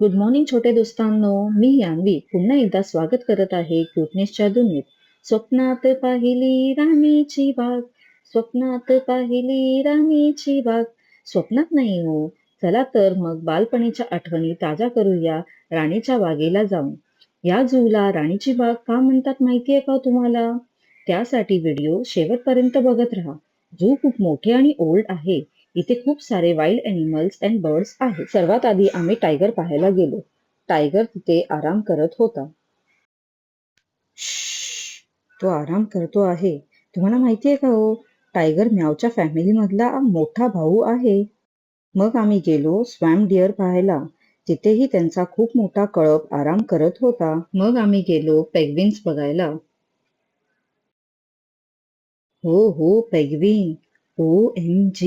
Good morning छोटे दोस्तांनो. मी यान्वी पुन्हा एकदा स्वागत करत आहे क्यूटनेसच्या दुनियेत. स्वप्नात पाहिली राणीची बाग, स्वप्नात पाहिली राणीची बाग. स्वप्नात नाही हो. चला तर मग बालपणीच्या आठवणी ताज्या करूया राणीच्या बागेला जाऊन. या झूला राणीची बाग का म्हणतात माहितीये का तुम्हाला? त्यासाठी व्हिडिओ शेवटपर्यंत बघत राहा. झू खूप मोठे आणि ओल्ड आहे. इथे खूप सारे वाईल्ड ॲनिमल्स अँड बर्ड्स आहेत. सर्वात आधी आम्ही टायगर पाहायला गेलो. टायगर तिथे आराम करत होता. श्श्श, तो आराम करतो आहे. तुम्हाला माहितीये का हो? टायगर म्यावच्या फॅमिलीमधला मोठा भाऊ आहे. मग आम्ही गेलो स्वॅम्प डिअर पाहायला. तिथेही त्यांचा खूप मोठा कळप आराम करत होता. मग आम्ही गेलो पेंग्विन्स बघायला. हो, पेंग्विन. OMG,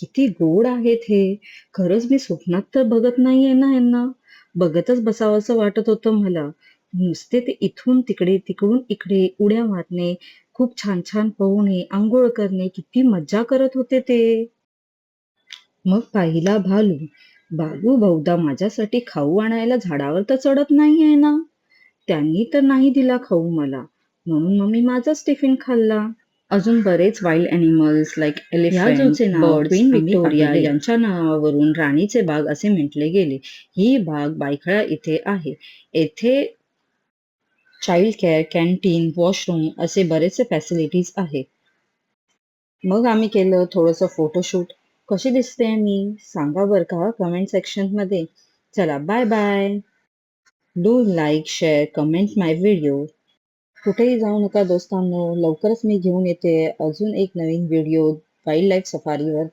किती गोड आहेत हे. खरंच मी स्वप्नात तर बघत नाहीये ना यांना. बघतच बसावंसं वाटत होतं मला. नुसते ते इथून तिकडे, तिकडून इकडे उड्या मारणे, खूप छान-छान पोहणे, अंघोळ करणे, किती मज्जा करत होते ते. मग पाहिला भालू. भालू बहुधा माझ्यासाठी खाऊ आणायला झाडावर तर चढत नाहीये ना. त्यांनी तर नाही दिला खाऊ मला. म्हणून मग मी माझाच टिफिन खाल्ला. अजून बरेच wild animals like elephant, birds, queen Victoria यांच्या नावावरून राणीचे बाग असे म्हटले गेले. ही बाग बायखळा इथे आहे. येथे चाइल्ड केअर, कॅन्टीन, वॉशरूम असे बरेचसे फॅसिलिटीज आहेत. मग आम्ही केलं थोडंसं फोटोशूट. कशी दिसते मी? सांगा बरं का कमेंट सेक्शनमध्ये. चला bye bye. Do like, share, comment my video. कुठेही जाऊ नका दोस्तांनो. लवकरच मी घेऊन येते अजून एक नवीन व्हिडिओ वाईल्ड लाईफ सफारीवर.